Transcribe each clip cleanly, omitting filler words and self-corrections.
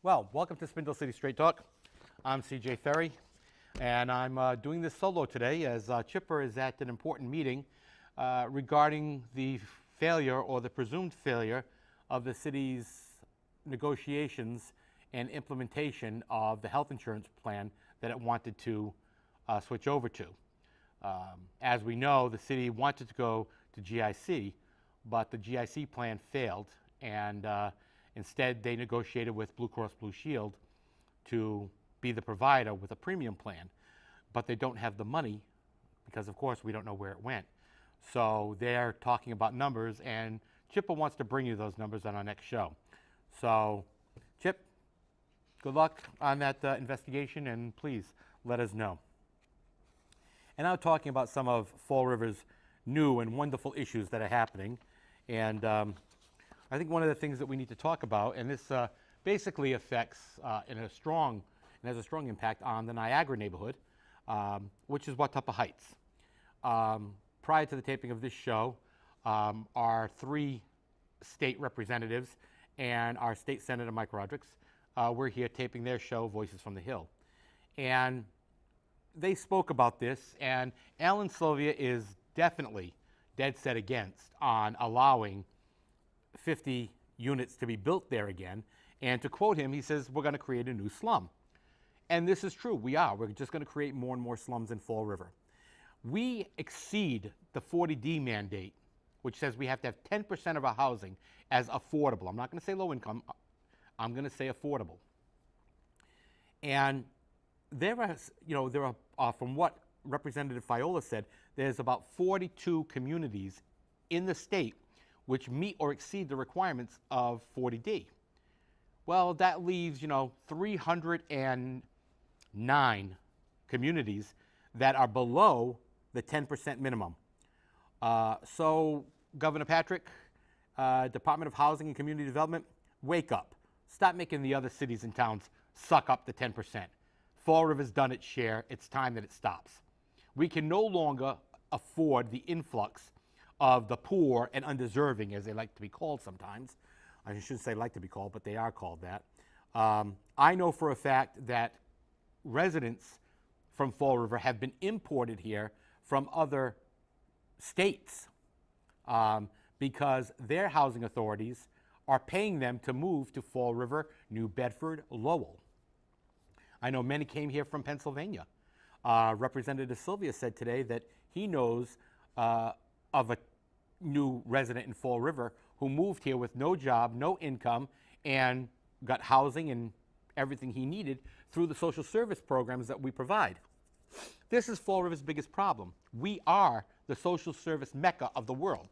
Well, welcome to Spindle City Straight Talk. I'm CJ Ferry, and I'm doing this solo today as Chipper is at an important meeting regarding the failure or the presumed failure of the city's negotiations and implementation of the health insurance plan that it wanted to switch over to. As we know, the city wanted to go to GIC, but the GIC plan failed, and instead, they negotiated with Blue Cross Blue Shield to be the provider with a premium plan, but they don't have the money because, of course, we don't know where it went. So they're talking about numbers, and Chipper wants to bring you those numbers on our next show. So, Chip, good luck on that investigation, and please let us know. And now talking about some of Fall River's new and wonderful issues that are happening, and I think one of the things that we need to talk about, and this basically affects and has a strong impact on the Niagara neighborhood, which is Watuppa Heights. Prior to the taping of this show, our three state representatives and our state senator, Mike Rodrigues, were here taping their show, Voices from the Hill. And they spoke about this, and Alan Sylvia is definitely dead set against on allowing 50 units to be built there again. And to quote him, he says, we're going to create a new slum. And this is true. We are. We're just going to create more and more slums in Fall River. We exceed the 40D mandate, which says we have to have 10% of our housing as affordable. I'm not going to say low income. I'm going to say affordable. And there are, from what Representative Fiola said, there's about 42 communities in the state which meet or exceed the requirements of 40D. Well, that leaves, 309 communities that are below the 10% minimum. So, Governor Patrick, Department of Housing and Community Development, wake up. Stop making the other cities and towns suck up the 10%. Fall River's done its share. It's time that it stops. We can no longer afford the influx of the poor and undeserving, as they like to be called sometimes. I shouldn't say like to be called, but they are called that. I know for a fact that residents from Fall River have been imported here from other states because their housing authorities are paying them to move to Fall River, New Bedford, Lowell. I know many came here from Pennsylvania. Representative Sylvia said today that he knows of a new resident in Fall River who moved here with no job, no income, and got housing and everything he needed through the social service programs that we provide. This is Fall River's biggest problem. We are the social service mecca of the world.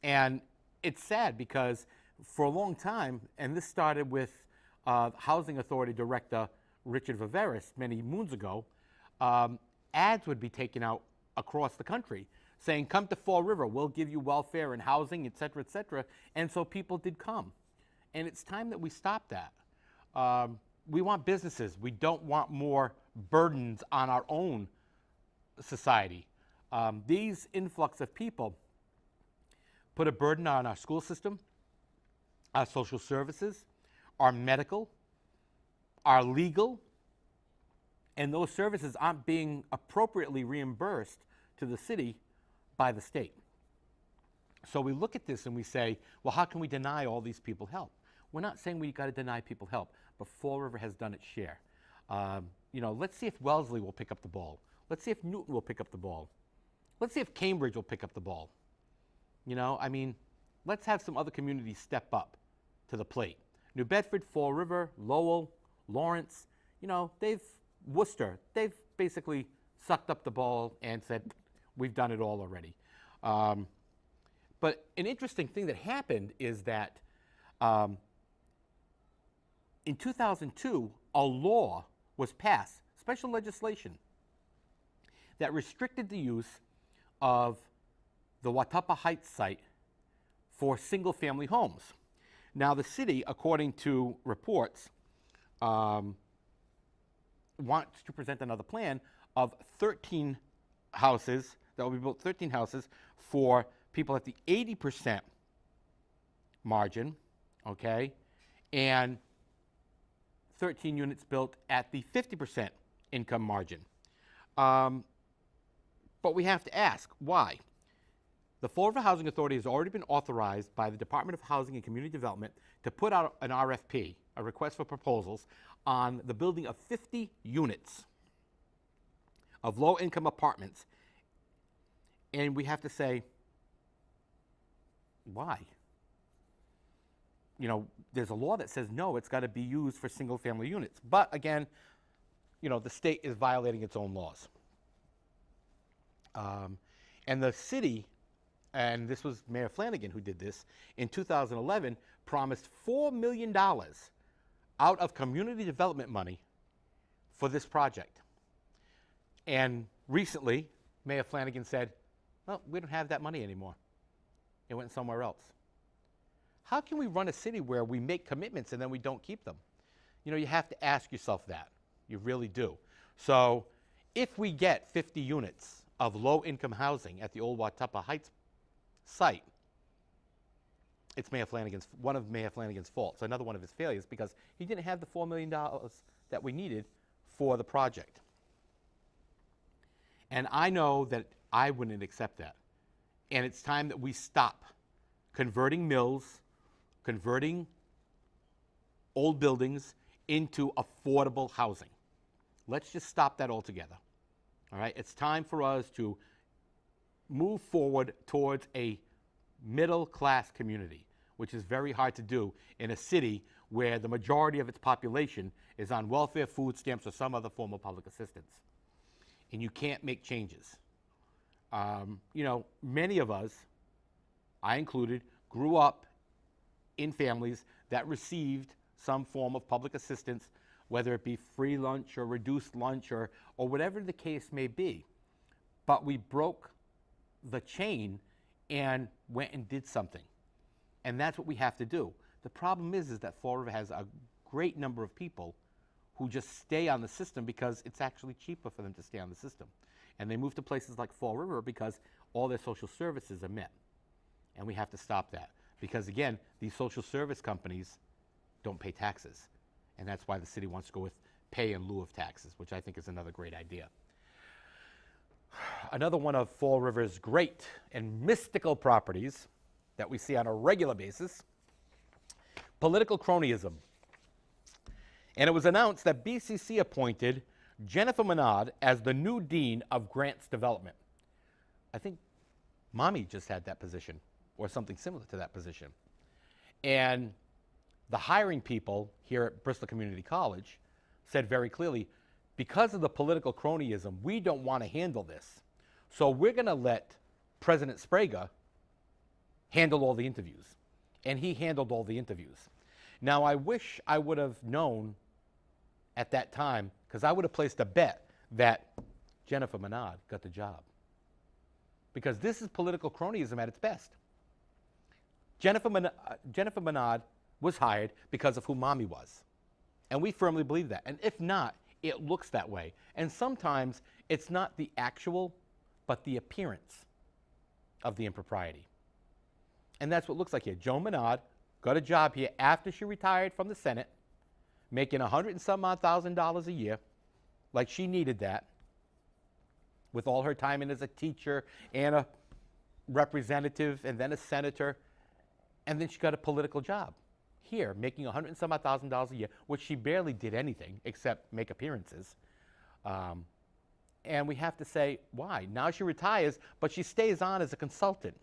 And it's sad because for a long time, and this started with Housing Authority Director Richard Viveris many moons ago, ads would be taken out across the country saying, come to Fall River, we'll give you welfare and housing, et cetera, et cetera. And so people did come. And it's time that we stop that. We want businesses. We don't want more burdens on our own society. These influx of people put a burden on our school system, our social services, our medical, our legal, and those services aren't being appropriately reimbursed to the city by the state. So we look at this and we say, well, how can we deny all these people help? We're not saying we got to deny people help, but Fall River has done its share. Let's see if Wellesley will pick up the ball. Let's see if Newton will pick up the ball. Let's see if Cambridge will pick up the ball. Let's have some other communities step up to the plate. New Bedford, Fall River, Lowell, Lawrence, Worcester, they've basically sucked up the ball and said, we've done it all already. But an interesting thing that happened is that in 2002, a law was passed, special legislation, that restricted the use of the Watuppa Heights site for single-family homes. Now, the city, according to reports, wants to present another plan of 13 houses, that will be built 13 houses for people at the 80% margin, okay? And 13 units built at the 50% income margin. But we have to ask, why? The Fall River Housing Authority has already been authorized by the Department of Housing and Community Development to put out an RFP, a request for proposals, on the building of 50 units of low-income apartments. And we have to say, why? You know, there's a law that says no, it's got to be used for single-family units. But again, you know, the state is violating its own laws. And the city, and this was Mayor Flanagan who did this, in 2011 promised $4 million out of community development money for this project. And recently, Mayor Flanagan said, well, we don't have that money anymore. It went somewhere else. How can we run a city where we make commitments and then we don't keep them? You know, you have to ask yourself that. You really do. So if we get 50 units of low-income housing at the old Watuppa Heights site, it's one of Mayor Flanagan's faults, another one of his failures, because he didn't have the $4 million that we needed for the project. And I know that I wouldn't accept that. And it's time that we stop converting mills, converting old buildings into affordable housing. Let's just stop that altogether. All right? It's time for us to move forward towards a middle-class community, which is very hard to do in a city where the majority of its population is on welfare, food stamps, or some other form of public assistance. And you can't make changes. You know, many of us, I included, grew up in families that received some form of public assistance, whether it be free lunch or reduced lunch or whatever the case may be. But we broke the chain and went and did something. And that's what we have to do. The problem is that Fall River has a great number of people who just stay on the system because it's actually cheaper for them to stay on the system. And they move to places like Fall River because all their social services are met. And we have to stop that. Because again, these social service companies don't pay taxes. And that's why the city wants to go with pay in lieu of taxes, which I think is another great idea. Another one of Fall River's great and mystical properties that we see on a regular basis, political cronyism. And it was announced that BCC appointed Jennifer Menard as the new dean of grants development. I think Mommy just had that position or something similar to that position. And the hiring people here at Bristol Community College said very clearly, because of the political cronyism, we don't want to handle this. So we're going to let President Sprague handle all the interviews. And he handled all the interviews. Now, I wish I would have known at that time, because I would have placed a bet that Jennifer Menard got the job. Because this is political cronyism at its best. Jennifer Menard was hired because of who Mommy was. And we firmly believe that. And if not, it looks that way. And sometimes it's not the actual, but the appearance of the impropriety. And that's what it looks like here. Joan Menard got a job here after she retired from the Senate, making $100,000 and some odd a year, like she needed that, with all her time in as a teacher and a representative and then a senator. And then she got a political job here, making $100,000 and some odd a year, which she barely did anything except make appearances. And we have to say, why? Now she retires, but she stays on as a consultant.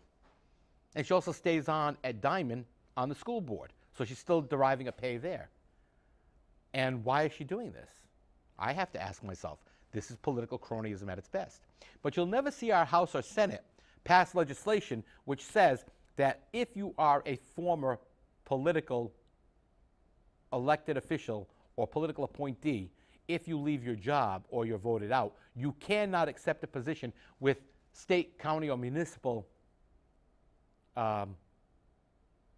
And she also stays on at Diamond on the school board. So she's still deriving a pay there. And why is she doing this? I have to ask myself. This is political cronyism at its best. But you'll never see our House or Senate pass legislation which says that if you are a former political elected official or political appointee, if you leave your job or you're voted out, you cannot accept a position with state, county, or municipal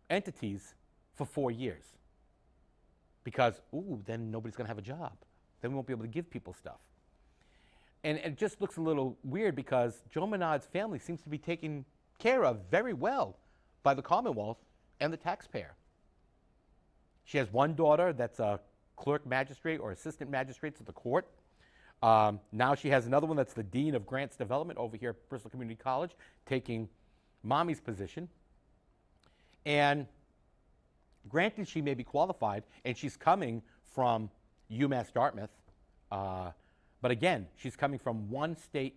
entities for 4 years. Because, then nobody's going to have a job. Then we won't be able to give people stuff. And it just looks a little weird because Joan Menard's family seems to be taken care of very well by the Commonwealth and the taxpayer. She has one daughter that's a clerk magistrate or assistant magistrates of the court. Now she has another one that's the dean of grants development over here at Bristol Community College, taking mommy's position. And granted, she may be qualified, and she's coming from UMass Dartmouth. But again, she's coming from one state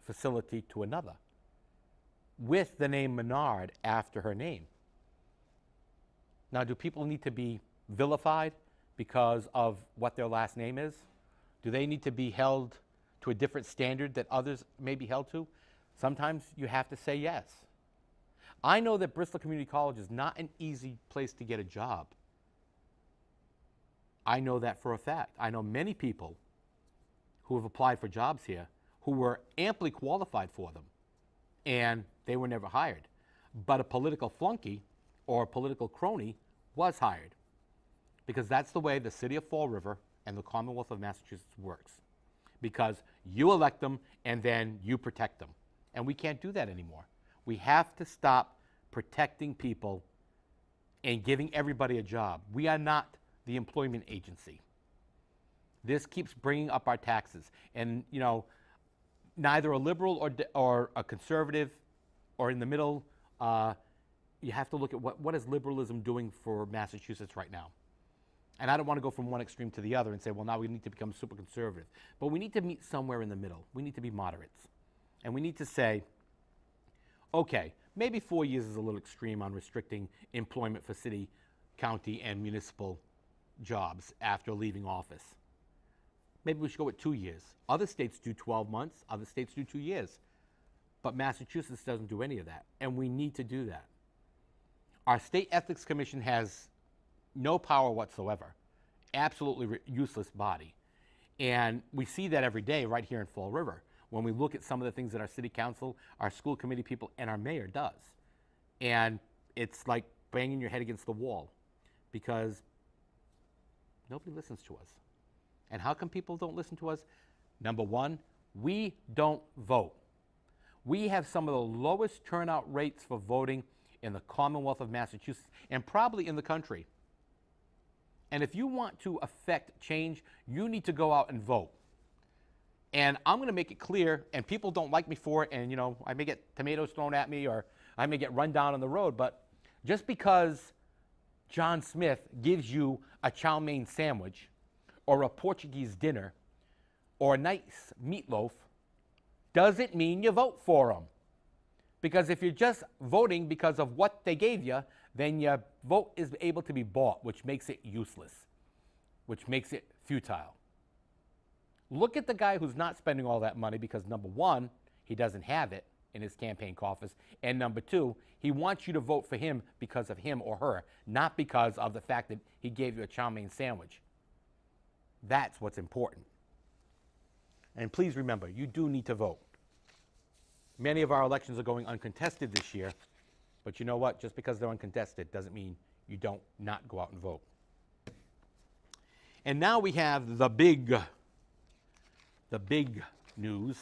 facility to another with the name Menard after her name. Now, do people need to be vilified because of what their last name is? Do they need to be held to a different standard that others may be held to? Sometimes you have to say yes. I know that Bristol Community College is not an easy place to get a job. I know that for a fact. I know many people who have applied for jobs here who were amply qualified for them, and they were never hired. But a political flunky or a political crony was hired, because that's the way the city of Fall River and the Commonwealth of Massachusetts works, because you elect them and then you protect them. And we can't do that anymore. We have to stop protecting people and giving everybody a job. We are not the employment agency. This keeps bringing up our taxes. And, you know, neither a liberal or a conservative or in the middle, you have to look at what is liberalism doing for Massachusetts right now. And I don't want to go from one extreme to the other and say, well, now we need to become super conservative. But we need to meet somewhere in the middle. We need to be moderates. And we need to say, okay, maybe 4 years is a little extreme on restricting employment for city, county, and municipal jobs after leaving office. Maybe we should go with 2 years. Other states do 12 months. Other states do 2 years. But Massachusetts doesn't do any of that. And we need to do that. Our State Ethics Commission has no power whatsoever. Absolutely useless body. And we see that every day right here in Fall River when we look at some of the things that our city council, our school committee people, and our mayor does. And it's like banging your head against the wall because nobody listens to us. And how come people don't listen to us? Number one, we don't vote. We have some of the lowest turnout rates for voting in the Commonwealth of Massachusetts and probably in the country. And if you want to affect change, you need to go out and vote. And I'm going to make it clear, and people don't like me for it, and, you know, I may get tomatoes thrown at me or I may get run down on the road, but just because John Smith gives you a chow mein sandwich or a Portuguese dinner or a nice meatloaf doesn't mean you vote for them. Because if you're just voting because of what they gave you, then your vote is able to be bought, which makes it useless, which makes it futile. Look at the guy who's not spending all that money because, number one, he doesn't have it in his campaign coffers, and number two, he wants you to vote for him because of him or her, not because of the fact that he gave you a chow mein sandwich. That's what's important. And please remember, you do need to vote. Many of our elections are going uncontested this year, but you know what? Just because they're uncontested doesn't mean you don't not go out and vote. And now we have the big news,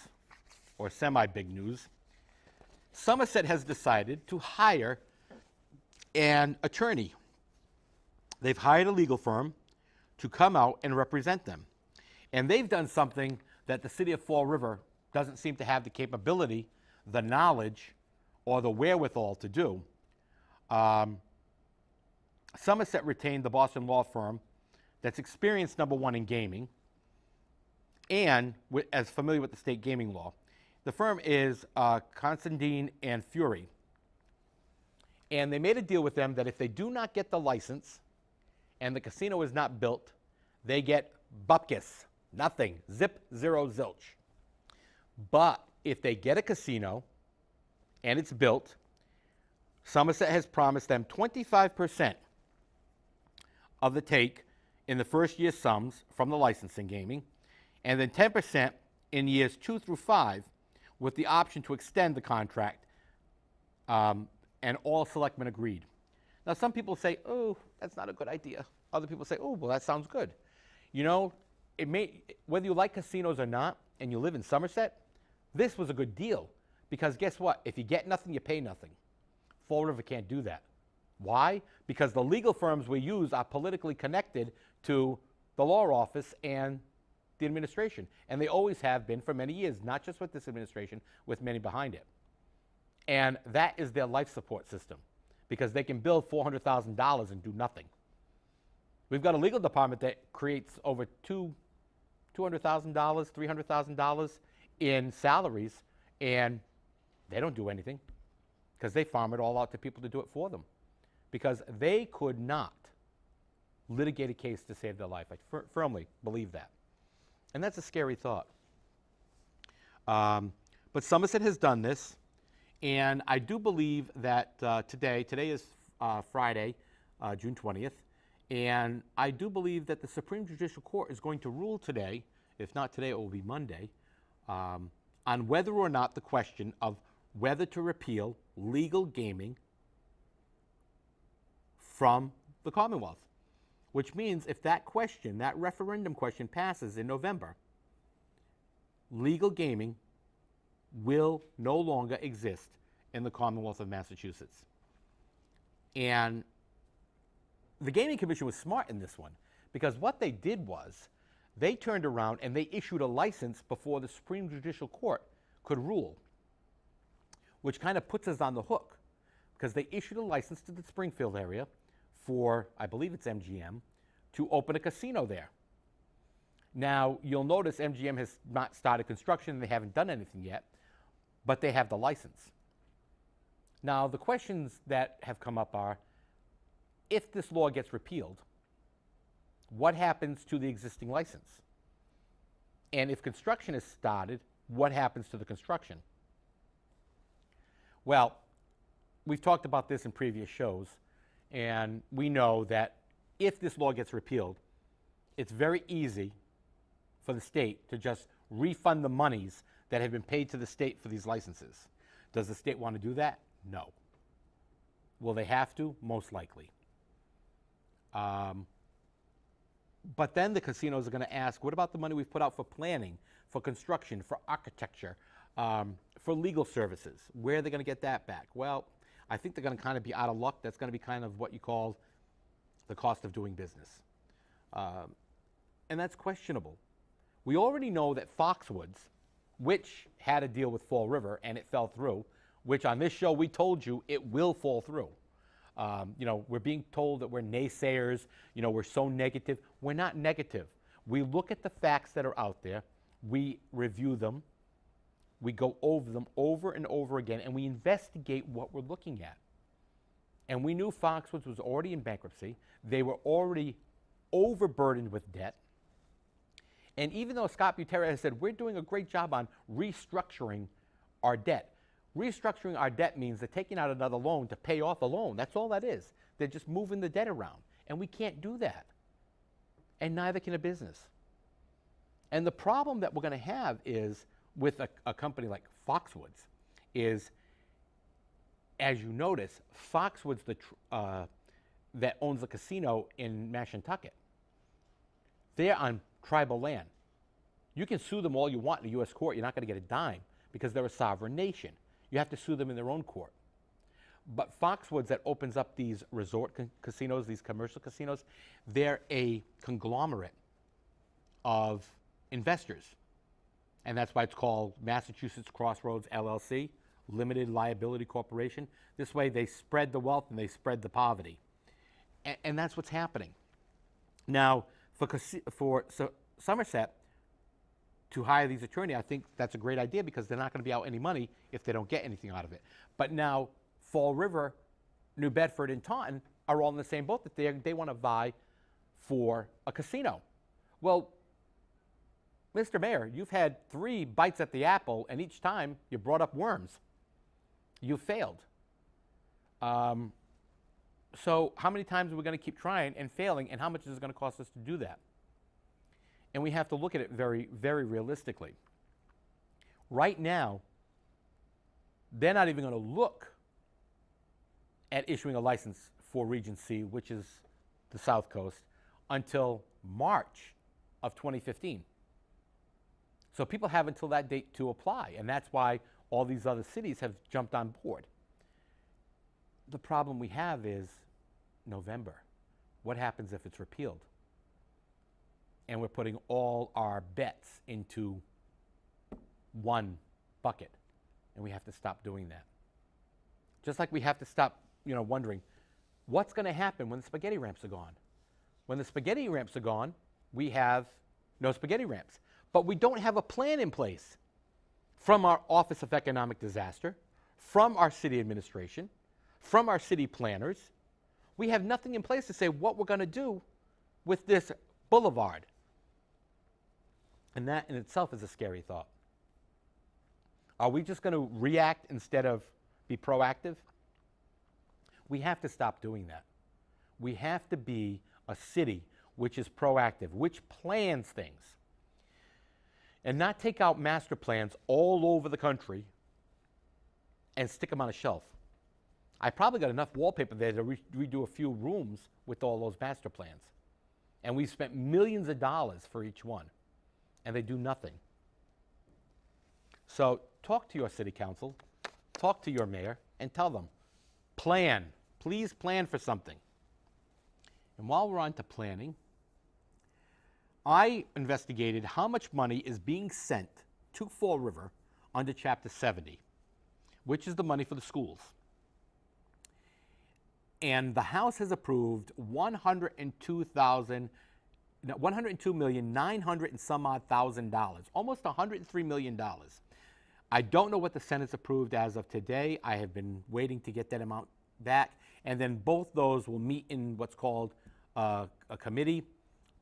or semi-big news. Somerset has decided to hire an attorney. They've hired a legal firm to come out and represent them. And they've done something that the city of Fall River doesn't seem to have the capability, the knowledge, or the wherewithal to do. Somerset retained the Boston law firm that's experienced, number one, in gaming and as familiar with the state gaming law. The firm is Constantine and Fury. And they made a deal with them that if they do not get the license and the casino is not built, they get bupkis, nothing, zip, zero, zilch. But if they get a casino and it's built, Somerset has promised them 25% of the take in the first year's sums from the licensing gaming, and then 10% in years 2 through 5 with the option to extend the contract, and all selectmen agreed. Now, some people say, oh, that's not a good idea. Other people say, oh, well, that sounds good. You know, whether you like casinos or not, and you live in Somerset, this was a good deal. Because guess what? If you get nothing, you pay nothing. Fall River can't do that. Why? Because the legal firms we use are politically connected to the law office and the administration. And they always have been for many years, not just with this administration, with many behind it. And that is their life support system, because they can bill $400,000 and do nothing. We've got a legal department that creates over $200,000, $300,000 in salaries, and they don't do anything because they farm it all out to people to do it for them, because they could not litigate a case to save their life. I firmly believe that. And that's a scary thought. But Somerset has done this, and I do believe that today is Friday, June 20th, and I do believe that the Supreme Judicial Court is going to rule today, if not today, it will be Monday, on whether or not the question of whether to repeal legal gaming from the Commonwealth. Which means if that question, that referendum question, passes in November, legal gaming will no longer exist in the Commonwealth of Massachusetts. And the Gaming Commission was smart in this one, because what they did was they turned around and they issued a license before the Supreme Judicial Court could rule, which kind of puts us on the hook, because they issued a license to the Springfield area for, I believe it's MGM, to open a casino there. Now, you'll notice MGM has not started construction. They haven't done anything yet, but they have the license. Now, the questions that have come up are, if this law gets repealed, what happens to the existing license? And if construction is started, what happens to the construction? Well, we've talked about this in previous shows, and we know that if this law gets repealed, it's very easy for the state to just refund the monies that have been paid to the state for these licenses. Does the state want to do that? No. Will they have to? Most likely. But then the casinos are going to ask, what about the money we've put out for planning, for construction, for architecture, for legal services? Where are they going to get that back? Well, I think they're going to kind of be out of luck. That's going to be kind of what you call the cost of doing business. And that's questionable. We already know that Foxwoods, which had a deal with Fall River and it fell through, which on this show we told you it will fall through. We're being told that we're naysayers, we're so negative. We're not negative. We look at the facts that are out there, we review them, we go over them over and over again, and we investigate what we're looking at. And we knew Foxwoods was already in bankruptcy. They were already overburdened with debt. And even though Scott Butera has said, we're doing a great job on restructuring our debt. Restructuring our debt means they're taking out another loan to pay off a loan. That's all that is. They're just moving the debt around. And we can't do that. And neither can a business. And the problem that we're going to have is with a company like Foxwoods is, as you notice, Foxwoods that owns the casino in Mashantucket, they're on tribal land. You can sue them all you want in a U.S. court. You're not going to get a dime because they're a sovereign nation. You have to sue them in their own court. But Foxwoods that opens up these resort casinos, these commercial casinos, they're a conglomerate of investors. And that's why it's called Massachusetts Crossroads LLC, Limited Liability Corporation. This way they spread the wealth and they spread the poverty. And that's what's happening. Now, for Somerset to hire these attorneys, I think that's a great idea because they're not going to be out any money if they don't get anything out of it. But now Fall River, New Bedford, and Taunton are all in the same boat that they want to vie for a casino. Well, Mr. Mayor, you've had 3 bites at the apple, and each time you brought up worms. You failed. So how many times are we going to keep trying and failing, and how much is it going to cost us to do that? And we have to look at it very, very realistically. Right now, they're not even going to look at issuing a license for Region C, which is the South Coast, until March of 2015. So people have until that date to apply, and that's why all these other cities have jumped on board. The problem we have is November. What happens if it's repealed? And we're putting all our bets into one bucket, and we have to stop doing that. Just like we have to stop, wondering what's going to happen when the spaghetti ramps are gone. When the spaghetti ramps are gone, we have no spaghetti ramps. But we don't have a plan in place from our Office of Economic Disaster, from our city administration, from our city planners. We have nothing in place to say what we're going to do with this boulevard. And that in itself is a scary thought. Are we just going to react instead of be proactive? We have to stop doing that. We have to be a city which is proactive, which plans things, and not take out master plans all over the country and stick them on a shelf. I probably got enough wallpaper there to redo a few rooms with all those master plans. And we've spent millions of dollars for each one, and they do nothing. So talk to your city council, talk to your mayor, and tell them, plan. Please plan for something. And while we're on to planning, I investigated how much money is being sent to Fall River under Chapter 70, which is the money for the schools. And the House has approved $102,900,000 and some odd $1,000, almost $103 million. I don't know what the Senate's approved as of today. I have been waiting to get that amount back. And then both those will meet in what's called a committee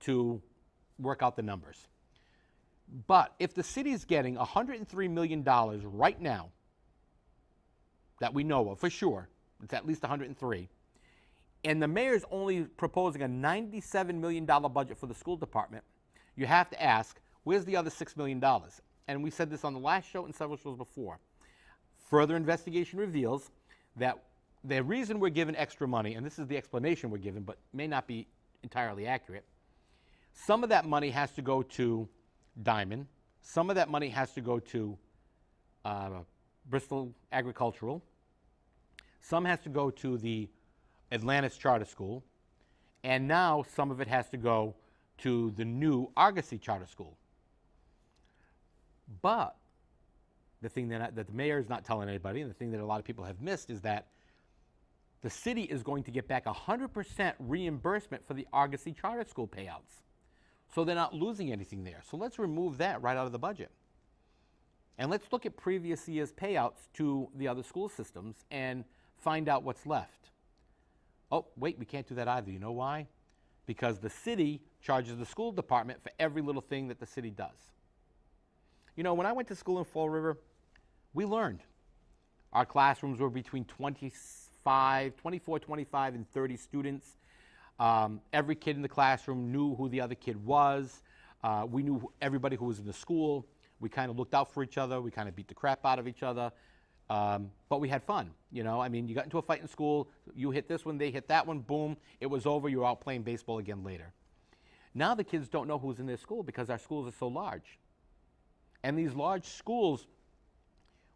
to work out the numbers. But if the city is getting $103 million right now, that we know of for sure, it's at least 103, and the mayor's only proposing a $97 million budget for the school department, you have to ask, where's the other $6 million? And we said this on the last show and several shows before. Further investigation reveals that the reason we're given extra money, and this is the explanation we're given, but may not be entirely accurate, some of that money has to go to Diamond, some of that money has to go to Bristol Agricultural, some has to go to the Atlantis Charter School, and now some of it has to go to the new Argosy Charter School. But the thing that the mayor is not telling anybody, and the thing that a lot of people have missed, is that the city is going to get back 100% reimbursement for the Argosy Charter School payouts. So they're not losing anything there. So let's remove that right out of the budget. And let's look at previous year's payouts to the other school systems and find out what's left. Oh, wait, we can't do that either. You know why? Because the city charges the school department for every little thing that the city does. When I went to school in Fall River, we learned. Our classrooms were between 24, 25, and 30 students. Every kid in the classroom knew who the other kid was. We knew everybody who was in the school. We kind of looked out for each other. We kind of beat the crap out of each other. But we had fun, you got into a fight in school. You hit this one, they hit that one, boom, it was over. You were out playing baseball again later. Now the kids don't know who's in their school because our schools are so large. And these large schools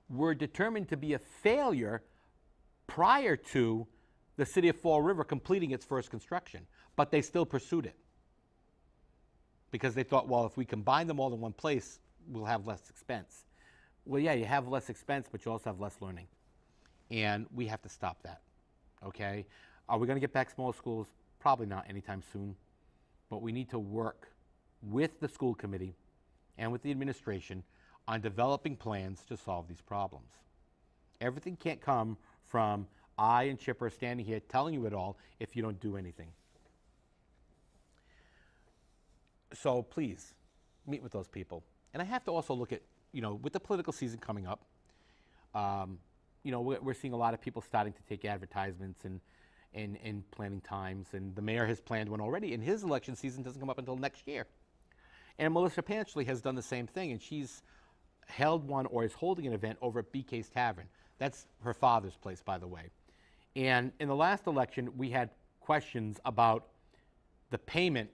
were determined to be a failure prior to the city of Fall River completing its first construction. But they still pursued it because they thought, well, if we combine them all in one place, we'll have less expense. Well, yeah, you have less expense, but you also have less learning. And we have to stop that, okay? Are we going to get back small schools? Probably not anytime soon. But we need to work with the school committee and with the administration on developing plans to solve these problems. Everything can't come from I and Chipper standing here telling you it all if you don't do anything. So please, meet with those people. And I have to also look at, with the political season coming up, we're seeing a lot of people starting to take advertisements and planning times. And the mayor has planned one already, and his election season doesn't come up until next year. And Melissa Panchley has done the same thing, and she's held one or is holding an event over at BK's Tavern. That's her father's place, by the way. And in the last election, we had questions about the payment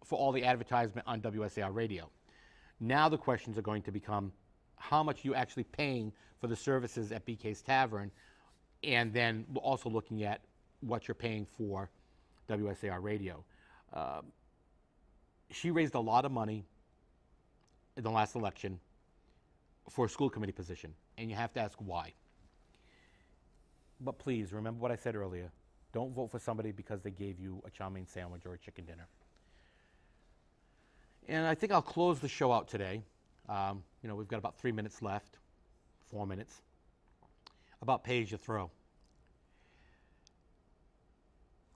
for all the advertisement on WSAR radio. Now the questions are going to become how much you actually paying for the services at BK's Tavern, and then also looking at what you're paying for WSAR Radio. She raised a lot of money in the last election for a school committee position, and you have to ask why. But please, remember what I said earlier. Don't vote for somebody because they gave you a chow mein sandwich or a chicken dinner. And I think I'll close the show out today. We've got about 3 minutes left, 4 minutes, about pay as you throw.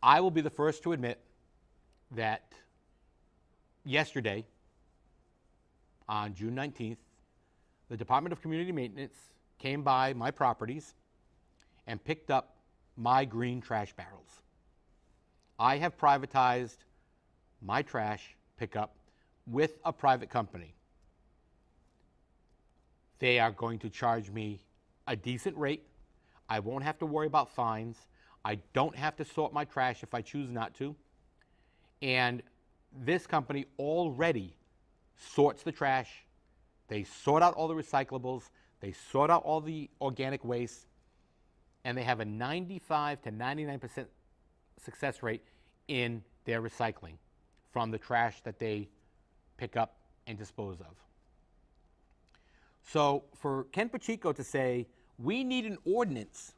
I will be the first to admit that yesterday, on June 19th, the Department of Community Maintenance came by my properties and picked up my green trash barrels. I have privatized my trash pickup with a private company. They are going to charge me a decent rate. I won't have to worry about fines. I don't have to sort my trash if I choose not to. And this company already sorts the trash. They sort out all the recyclables. They sort out all the organic waste. And they have a 95 to 99% success rate in their recycling from the trash that they pick up and dispose of. So for Ken Pacheco to say, we need an ordinance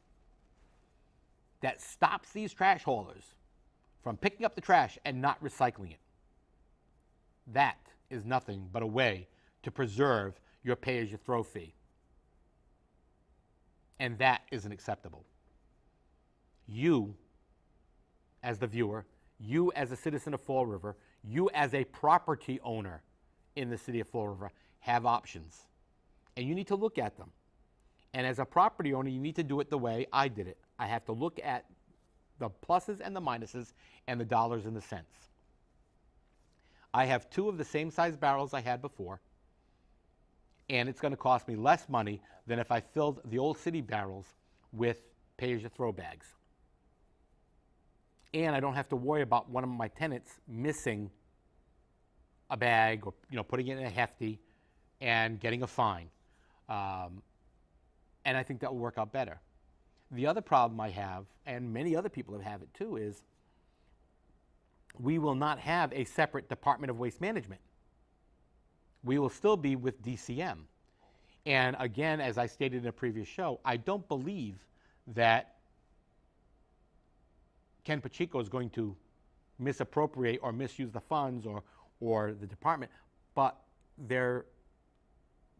that stops these trash haulers from picking up the trash and not recycling it, that is nothing but a way to preserve your pay-as-you-throw fee. And that isn't acceptable. You, as the viewer, you as a citizen of Fall River, you as a property owner in the city of Fall River have options. And you need to look at them. And as a property owner, you need to do it the way I did it. I have to look at the pluses and the minuses and the dollars and the cents. I have 2 of the same size barrels I had before, and it's going to cost me less money than if I filled the old city barrels with pay-as-you-throw bags. And I don't have to worry about one of my tenants missing a bag or putting it in a hefty and getting a fine. And I think that will work out better. The other problem I have, and many other people have it too, is we will not have a separate Department of Waste Management. We will still be with DCM. And again, as I stated in a previous show, I don't believe that Ken Pacheco is going to misappropriate or misuse the funds or the department, but there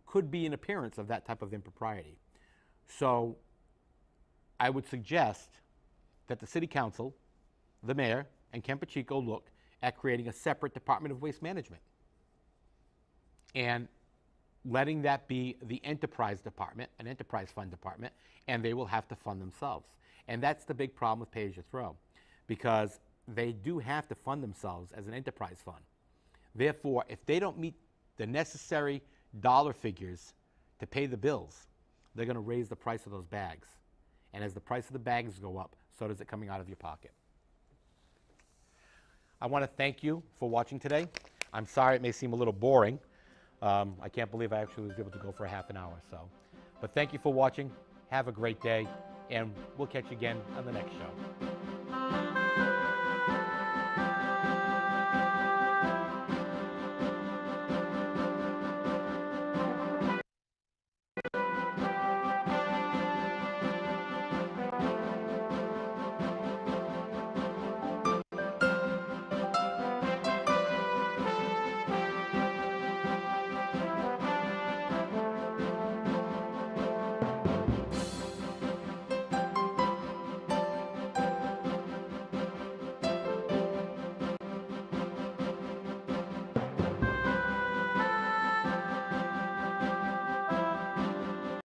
could be an appearance of that type of impropriety. So I would suggest that the City Council, the Mayor, and Ken Pacheco look at creating a separate Department of Waste Management and letting that be the enterprise department, an enterprise fund department, and they will have to fund themselves. And that's the big problem with pay-as-you-throw, because they do have to fund themselves as an enterprise fund. Therefore, if they don't meet the necessary dollar figures to pay the bills, they're going to raise the price of those bags. And as the price of the bags go up, so does it coming out of your pocket. I want to thank you for watching today. I'm sorry it may seem a little boring. I can't believe I actually was able to go for a half an hour. But thank you for watching. Have a great day, and we'll catch you again on the next show.